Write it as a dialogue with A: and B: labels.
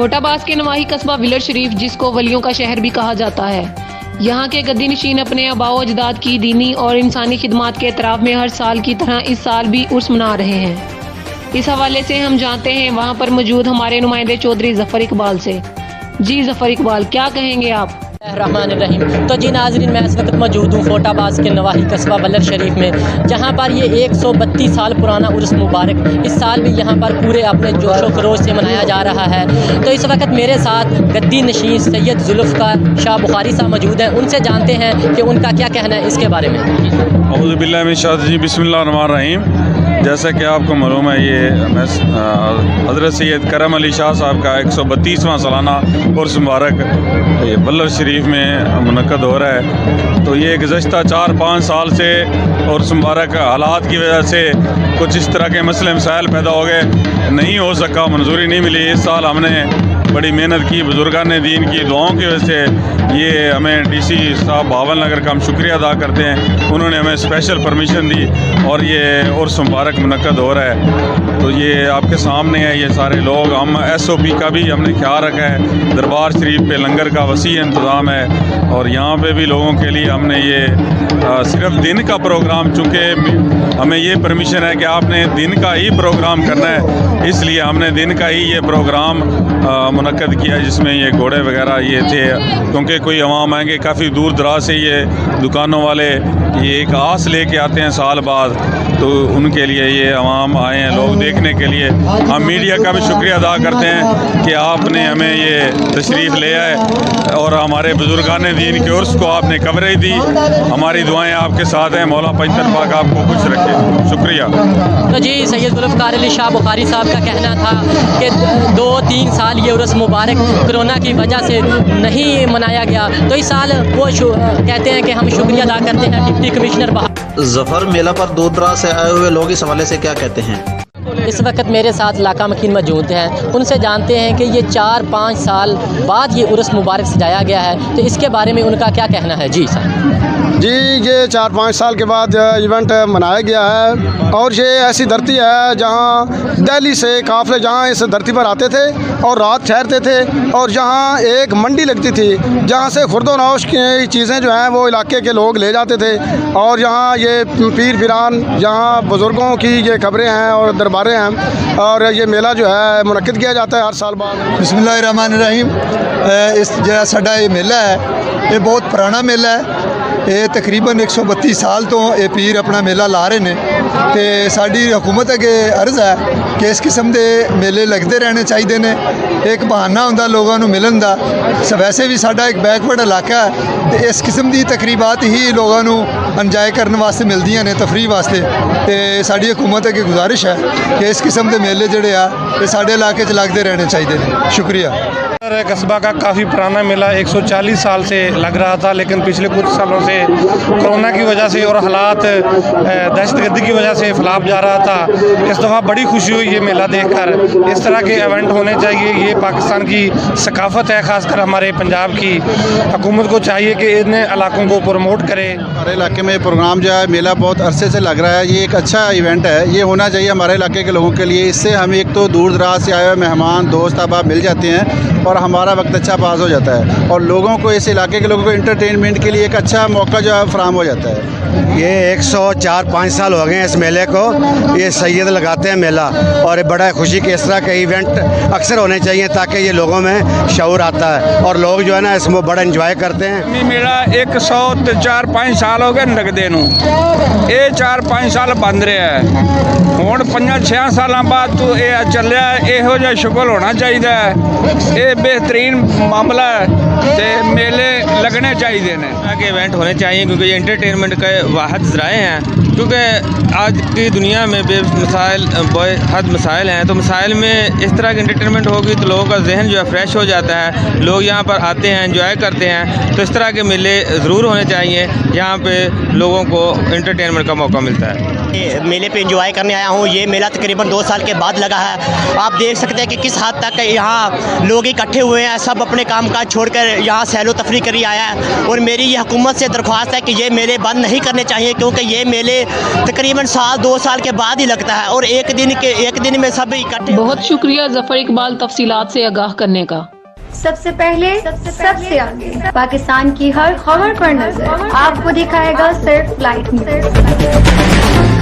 A: कोटा बास के नवाही कस्बा विलर शरीफ, जिसको वलियों का शहर भी कहा जाता है, यहाँ के गद्दी नशीन अपने आबाओ अजदाद की दीनी और इंसानी खिदमात के एतराफ़ में हर साल की तरह इस साल भी उर्स मना रहे हैं। इस हवाले से हम जानते हैं वहाँ पर मौजूद हमारे नुमाइंदे चौधरी ज़फ़र इकबाल से। जी ज़फ़र इकबाल, क्या कहेंगे आप?
B: रहमान रहीम। तो जी नाज़रीन, मैं इस वक्त मौजूद हूँ कोटा बास के नवाही कस्बा वलर शरीफ में, जहाँ पर ये 132 साल पुराना उर्स मुबारक इस साल भी यहाँ पर पूरे अपने जोश व खरोश से मनाया जा रहा है। तो इस वक्त मेरे साथ गद्दी नशीन सैयद ज़ुल्फ़िकार शाह बुखारी साहब मौजूद हैं, उनसे जानते हैं कि उनका क्या कहना है इसके बारे में।
C: औज़ु बिल्लाहि मिनश शैतानिर रजीम, बिस्मिल्लाहिर रहमानिर रहीम। जैसा कि आपको मालूम है, ये हज़रत सैयद करम अली शाह साहब का 132वां सालाना उर्स मुबारक ये वलर शरीफ में मुनक़्क़द हो रहा है। तो ये गुज़श्ता 4-5 साल से उर्स मुबारक हालात की वजह से कुछ इस तरह के मसले मसाइल पैदा हो गए, नहीं हो सका, मंजूरी नहीं मिली। इस साल हमने बड़ी मेहनत की, बुजुर्गान दीन की दुआओं की वजह से ये हमें डीसी साहब भावल नगर का हम शुक्रिया अदा करते हैं, उन्होंने हमें स्पेशल परमिशन दी और ये उर्स मुबारक मुनक़्क़द हो रहा है। तो ये आपके सामने है, ये सारे लोग, हम SOP का भी हमने ख्याल रखा है। दरबार शरीफ पे लंगर का वसी इंतज़ाम है और यहाँ पे भी लोगों के लिए हमने ये सिर्फ दिन का प्रोग्राम, चूँकि हमें ये परमिशन है कि आपने दिन का ही प्रोग्राम करना है, इसलिए हमने दिन का ही ये प्रोग्राम मुनक़्क़द किया, जिसमें ये घोड़े वगैरह ये थे, क्योंकि कोई अवाम आएंगे काफ़ी दूर दराज से, ये दुकानों वाले ये एक आस लेके आते हैं साल बाद, तो उनके लिए ये अवाम आए हैं लोग देखने के लिए। हम मीडिया का भी शुक्रिया अदा करते हैं कि आपने हमें ये तशरीफ़ ले आए और हमारे बुजुर्गान दीन के उर्स को आपने कवरेज दी। हमारी दुआएं आपके साथ हैं, मौला पंजतर पाक आपको खुश रखे। शुक्रिया।
B: तो जी सैयद ज़ुल्फ़िकार अली शाह बुखारी साहब का कहना था कि 2-3 साल ये उर्स मुबारक कोरोना की वजह से नहीं मनाया गया, तो इस साल वो कहते हैं कि हम शुक्रिया अदा करते हैं डिप्टी कमिश्नर
D: ज़फ़र। मेला पर दूर दराज से आए हुए लोग इस हवाले से क्या कहते हैं?
B: इस वक्त मेरे साथ इलाका मकीन मौजूद हैं, उनसे जानते हैं कि ये 4-5 साल बाद ये उर्स मुबारक सजाया गया है, तो इसके बारे में उनका क्या कहना है। जी सर।
E: जी, ये 4-5 साल के बाद इवेंट मनाया गया है और ये ऐसी धरती है जहाँ दिल्ली से काफ़िले जहाँ इस धरती पर आते थे और रात ठहरते थे, और जहाँ एक मंडी लगती थी जहाँ से खुर्दोनौश की चीज़ें जो हैं वो इलाके के लोग ले जाते थे, और यहाँ ये पीर पिरान, यहाँ बुज़ुर्गों की ये खबरें हैं और दरबारें हैं, और ये मेला जो है मुनक़्क़द किया जाता है हर साल बाद।
F: बिस्मिल्लाहिर्रहमानिर्रहीम। इस जो साडा ये मेला है, ये बहुत पुराना मेला है। ये तकरीबन 132 साल तो ये पीर अपना मेला ला रहे हैं, तो साड़ी हुकूमत अगे अर्ज़ है कि इस किस्म के मेले लगते रहने चाहिए ने, एक बहाना होंदा लोगों को मिलन का। वैसे भी साडा एक बैकवर्ड इलाका है, तो इस किस्म की तकरीबात ही लोगों को इंजॉय करने वास्ते मिलदियां ने, तफरीह वास्ते। तो साड़ी हुकूमत अगे गुजारिश है कि इस किस्म के मेले जोड़े आ ये साडे इलाके लगते रहने चाहिए। शुक्रिया।
G: कस्बा का काफ़ी पुराना मेला 140 साल से लग रहा था, लेकिन पिछले कुछ सालों से कोरोना की वजह से और हालात दहशतगर्दी की वजह से फैलाव जा रहा था। इस दफ़ा बड़ी खुशी हुई ये मेला देखकर। इस तरह के इवेंट होने चाहिए, ये पाकिस्तान की सकाफ़त है, ख़ासकर हमारे पंजाब की हुकूमत को चाहिए कि इन इलाकों को प्रमोट करे।
H: हमारे इलाके में प्रोग्राम जो है मेला बहुत अरसे से लग रहा है, ये एक अच्छा इवेंट है, ये होना चाहिए हमारे इलाके के लोगों के लिए। इससे हम एक तो दूर दराज से आए हुए मेहमान दोस्त अहबाब मिल जाते हैं और हमारा वक्त अच्छा पास हो जाता है, और लोगों को, इस इलाके के लोगों को एंटरटेनमेंट के लिए एक अच्छा मौका जो है फराहम हो जाता है।
I: ये 104-5 साल हो गए हैं इस मेले को, ये सैयद लगाते हैं मेला, और ये बड़ा खुशी के इस तरह के इवेंट अक्सर होने चाहिए ताकि ये लोगों में शऊर आता है और लोग जो है ना इसमें बड़ा इंजॉय करते हैं।
J: मेला 104-5 साल हो गए लगदे नूं, ये 4-5 साल बंद रहा है, हुण 5-6 साल बाद तो ये चलिया। इहो जिहा शुगल होना चाहिए, ये बेहतरीन मामला है, तो मेले लगने चाहिए ने, आगे इवेंट होने चाहिए, क्योंकि ये इंटरटेनमेंट के वाहद ज़राए हैं। क्योंकि आज की दुनिया में बेहद मसाइल हैं, तो मसाइल में इस तरह की इंटरटेनमेंट होगी तो लोगों का जहन जो है फ्रेश हो जाता है, लोग यहाँ पर आते हैं, एंजॉय करते हैं। तो इस तरह के मेले ज़रूर होने चाहिए, यहाँ पे लोगों को इंटरटेनमेंट का मौका मिलता है।
K: मेले पे एंजॉय करने आया हूँ। ये मेला तकरीबन 2 साल के बाद लगा है। आप देख सकते हैं कि किस हद तक यहाँ लोग इकट्ठे हुए हैं, सब अपने काम काज छोड़कर यहाँ सैलो तफरी करी आया है। और मेरी ये हुकूमत से दरख्वास्त है कि ये मेले बंद नहीं करने चाहिए, क्योंकि ये मेले ये तकरीबन साल 2 साल के बाद ही लगता है और एक दिन में सब इकट्ठे।
A: बहुत शुक्रिया जफर इकबाल तफसीलात से आगाह करने का।
L: सबसे पहले सबसे आगे पाकिस्तान की हर खबर पर नजर आपको दिखाएगा सिर्फ लाइट न्यूज़।